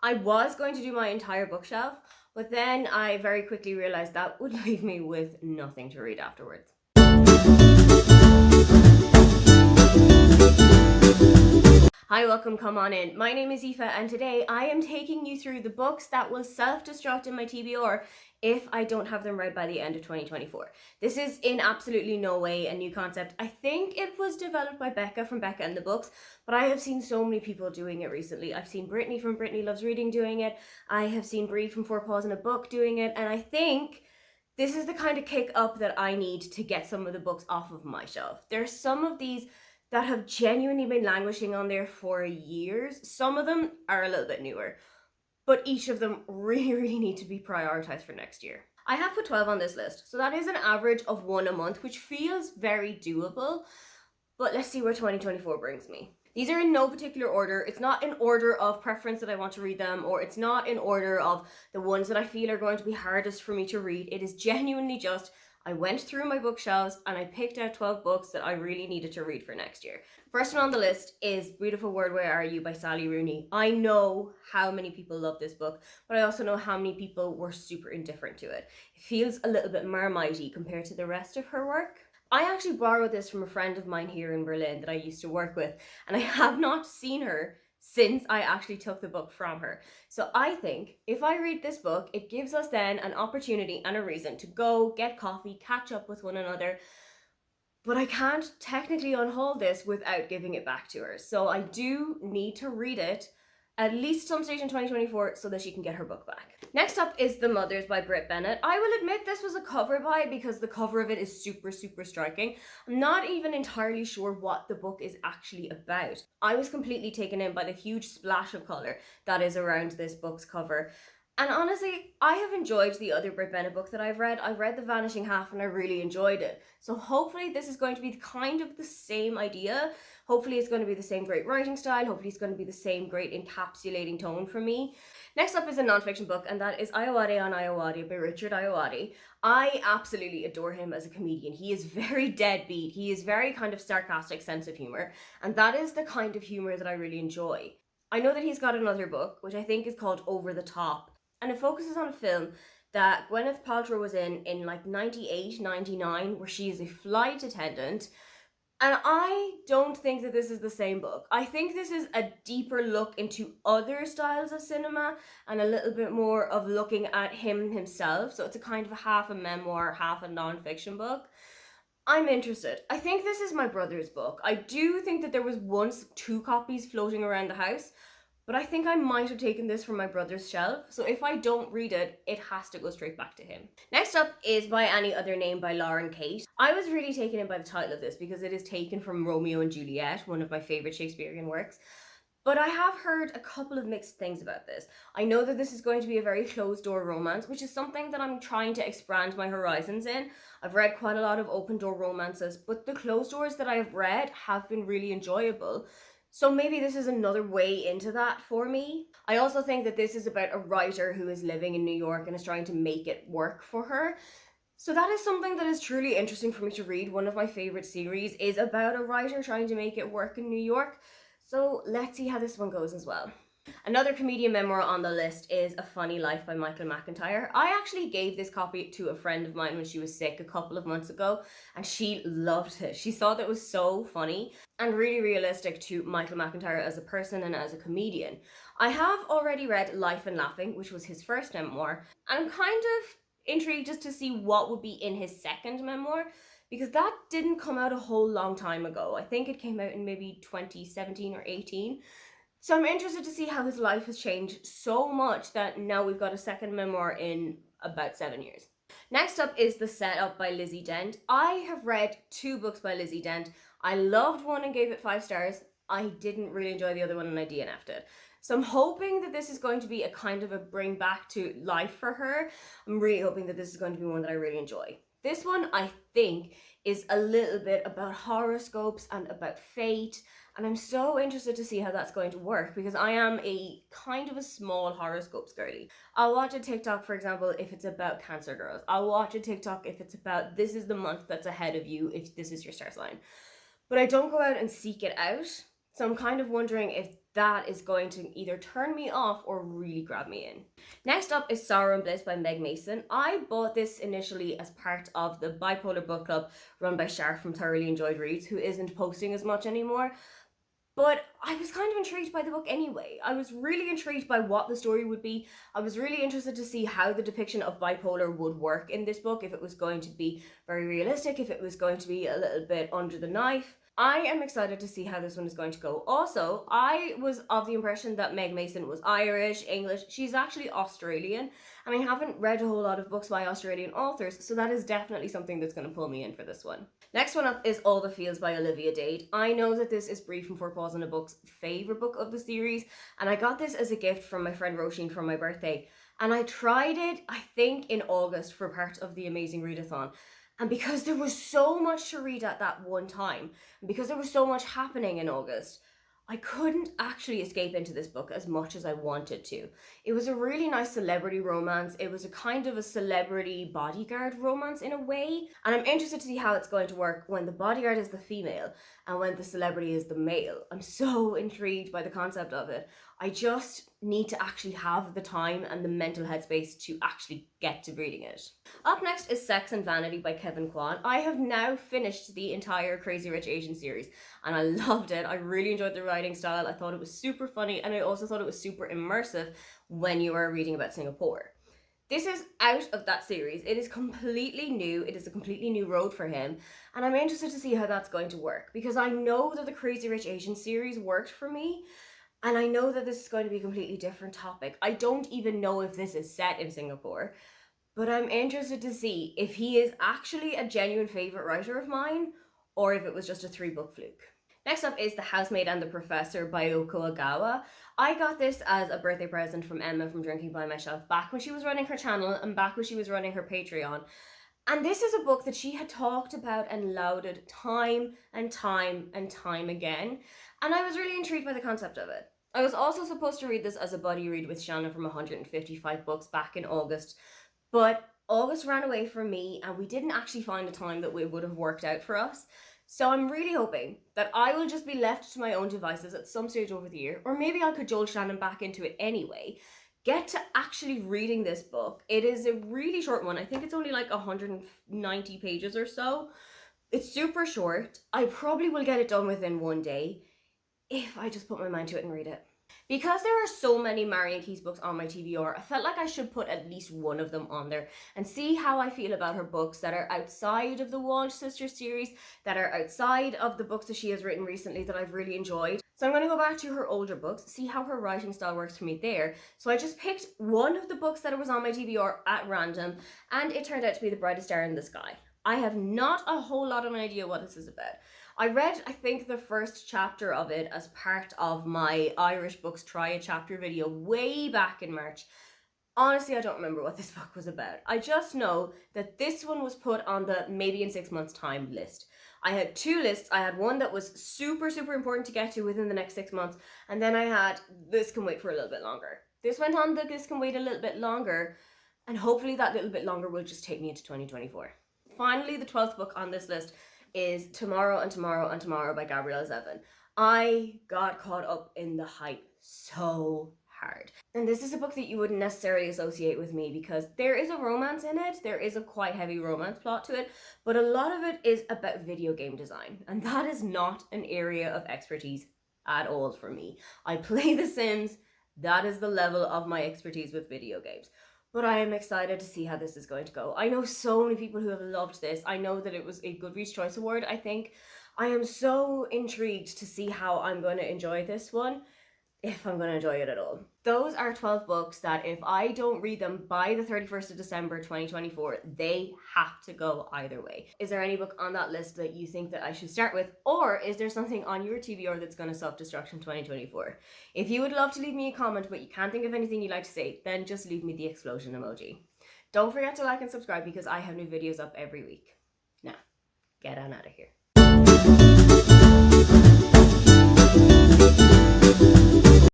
I was going to do my entire bookshelf, but then I very quickly realized that would leave me with nothing to read afterwards. Hi, welcome, come on in. My name is Aoife and today I am taking you through the books that will self-destruct in my TBR if I don't have them read by the end of 2024. This is in absolutely no way a new concept. I think it was developed by Becca from Becca and the Books, but I have seen so many people doing it recently. I've seen Brittany from Brittany Loves Reading doing it. I have seen Brie from Four Paws in a Book doing it, and I think this is the kind of kick up that I need to get some of the books off of my shelf. There's some of these that have genuinely been languishing on there for years. Some of them are a little bit newer, but each of them really need to be prioritized for next year. I have put 12 on this list, so that is an average of one a month, which feels very doable, but let's see where 2024 brings me. These are in no particular order. It's not in order of preference that I want to read them, or it's not in order of the ones that I feel are going to be hardest for me to read. It is genuinely just I went through my bookshelves and I picked out 12 books that I really needed to read for next year. First one on the list is Beautiful World, Where Are You by Sally Rooney. I know how many people love this book, but I also know how many people were super indifferent to it. It feels a little bit Marmite-y compared to the rest of her work. I actually borrowed this from a friend of mine here in Berlin that I used to work with, and I have not seen her since I actually took the book from her. So I think if I read this book, it gives us then an opportunity and a reason to go get coffee, catch up with one another. But I can't technically unhold this without giving it back to her. So I do need to read it at least some stage in 2024 so that she can get her book back. Next up is The Mothers by Britt Bennett. I will admit this was a cover buy because the cover of it is super striking. I'm not even entirely sure what the book is actually about. I was completely taken in by the huge splash of colour that is around this book's cover. And honestly, I have enjoyed the other Britt Bennett book that I've read. I read The Vanishing Half and I really enjoyed it. So hopefully this is going to be kind of the same idea. Hopefully it's going to be the same great writing style. Hopefully it's going to be the same great encapsulating tone for me. Next up is a non-fiction book, and that is Ayoade on Ayoade by Richard Ayoade. I absolutely adore him as a comedian. He is very deadbeat. He is very kind of sarcastic sense of humor. And that is the kind of humor that I really enjoy. I know that he's got another book, which I think is called Over the Top. And it focuses on a film that Gwyneth Paltrow was in like 98, 99, where she is a flight attendant. And I don't think that this is the same book. I think this is a deeper look into other styles of cinema and a little bit more of looking at him himself. So it's a kind of half a memoir, half a non-fiction book. I'm interested. I think this is my brother's book. I do think that there was once 2 copies floating around the house, but I think I might have taken this from my brother's shelf, so if I don't read it, it has to go straight back to him. Next up is By Any Other Name by Lauren Kate. I was really taken in by the title of this because it is taken from Romeo and Juliet, one of my favourite Shakespearean works. But I have heard a couple of mixed things about this. I know that this is going to be a very closed-door romance, which is something that I'm trying to expand my horizons in. I've read quite a lot of open-door romances, but the closed doors that I have read have been really enjoyable. So maybe this is another way into that for me. I also think that this is about a writer who is living in New York and is trying to make it work for her. So that is something that is truly interesting for me to read. One of my favorite series is about a writer trying to make it work in New York. So let's see how this one goes as well. Another comedian memoir on the list is A Funny Life by Michael McIntyre. I actually gave this copy to a friend of mine when she was sick a couple of months ago, and she loved it. She thought it was so funny and really realistic to Michael McIntyre as a person and as a comedian. I have already read Life and Laughing, which was his first memoir, and I'm kind of intrigued just to see what would be in his second memoir, because that didn't come out a whole long time ago. I think it came out in maybe 2017 or 18. So I'm interested to see how his life has changed so much that now we've got a second memoir in about 7 years. Next up is The Setup by Lizzie Dent. I have read 2 books by Lizzie Dent. I loved one and gave it 5 stars. I didn't really enjoy the other one and I DNF'd it. So I'm hoping that this is going to be a kind of a bring back to life for her. I'm really hoping that this is going to be one that I really enjoy. This one, I think, is a little bit about horoscopes and about fate, and I'm so interested to see how that's going to work because I am a kind of a small horoscopes girly. I'll watch a TikTok, for example, if it's about Cancer girls. I'll watch a TikTok if it's about this is the month that's ahead of you, if this is your star sign. But I don't go out and seek it out. So I'm kind of wondering if that is going to either turn me off or really grab me in. Next up is Sorrow and Bliss by Meg Mason. I bought this initially as part of the Bipolar Book Club run by Shar from Thoroughly Enjoyed Reads, who isn't posting as much anymore. But I was kind of intrigued by the book anyway. I was really intrigued by what the story would be. I was really interested to see how the depiction of bipolar would work in this book, if it was going to be very realistic, if it was going to be a little bit under the knife. I am excited to see how this one is going to go. Also, I was of the impression that Meg Mason was Irish, English. She's actually Australian, and I haven't read a whole lot of books by Australian authors, so that is definitely something that's going to pull me in for this one. Next one up is All the Feels by Olivia Dade. I know that this is Brie from Four Paws in a Book's favourite book of the series, and I got this as a gift from my friend Roisin for my birthday. And I tried it, I think, in August for part of the Amazing Readathon. And because there was so much to read at that one time, and because there was so much happening in August, I couldn't actually escape into this book as much as I wanted to. It was a really nice celebrity romance. It was a kind of a celebrity bodyguard romance in a way. And I'm interested to see how it's going to work when the bodyguard is the female and when the celebrity is the male. I'm so intrigued by the concept of it. I just need to actually have the time and the mental headspace to actually get to reading it. Up next is Sex and Vanity by Kevin Kwan. I have now finished the entire Crazy Rich Asians series and I loved it. I really enjoyed the writing style. I thought it was super funny and I also thought it was super immersive when you are reading about Singapore. This is out of that series. It is completely new. It is a completely new road for him. And I'm interested to see how that's going to work because I know that the Crazy Rich Asians series worked for me. And I know that this is going to be a completely different topic. I don't even know if this is set in Singapore, but I'm interested to see if he is actually a genuine favourite writer of mine or if it was just a 3-book fluke. Next up is The Housemaid and the Professor by Yoko Agawa. I got this as a birthday present from Emma from Drinking by Myself back when she was running her channel and back when she was running her Patreon. And this is a book that she had talked about and lauded time and time and time again. And I was really intrigued by the concept of it. I was also supposed to read this as a buddy read with Shannon from 155 Books back in August, but August ran away from me and we didn't actually find a time that would have worked out for us. So I'm really hoping that I will just be left to my own devices at some stage over the year, or maybe I'll cajole Shannon back into it anyway, get to actually reading this book. It is a really short one. I think it's only like 190 pages or so. It's super short. I probably will get it done within one day if I just put my mind to it and read it. Because there are so many Marian Keyes books on my TBR, I felt like I should put at least one of them on there and see how I feel about her books that are outside of the Walsh Sisters series, that are outside of the books that she has written recently that I've really enjoyed. So I'm going to go back to her older books, see how her writing style works for me there. So I just picked one of the books that was on my TBR at random, and it turned out to be The Brightest Star in the Sky. I have not a whole lot of an idea what this is about. I read, I think, the first chapter of it as part of my Irish Books Try a Chapter video way back in March. Honestly, I don't remember what this book was about. I just know that this one was put on the maybe in 6 months time list. I had 2 lists. I had one that was super, super important to get to within the next 6 months. And then I had this can wait for a little bit longer. This went on the this can wait a little bit longer. And hopefully that little bit longer will just take me into 2024. Finally, the 12th book on this list is Tomorrow and Tomorrow and Tomorrow by Gabrielle Zevin. I got caught up in the hype so hard. And this is a book that you wouldn't necessarily associate with me because there is a romance in it. There is a quite heavy romance plot to it, but a lot of it is about video game design. And that is not an area of expertise at all for me. I play The Sims. That is the level of my expertise with video games. But I am excited to see how this is going to go. I know so many people who have loved this. I know that it was a Goodreads Choice Award, I think. I am so intrigued to see how I'm going to enjoy this one, if I'm going to enjoy it at all. Those are 12 books that if I don't read them by the 31st of December 2024, they have to go either way. Is there any book on that list that you think that I should start with? Or is there something on your TBR that's going to self-destruct in 2024? If you would love to leave me a comment but you can't think of anything you'd like to say, then just leave me the explosion emoji. Don't forget to like and subscribe because I have new videos up every week. Now, get on out of here.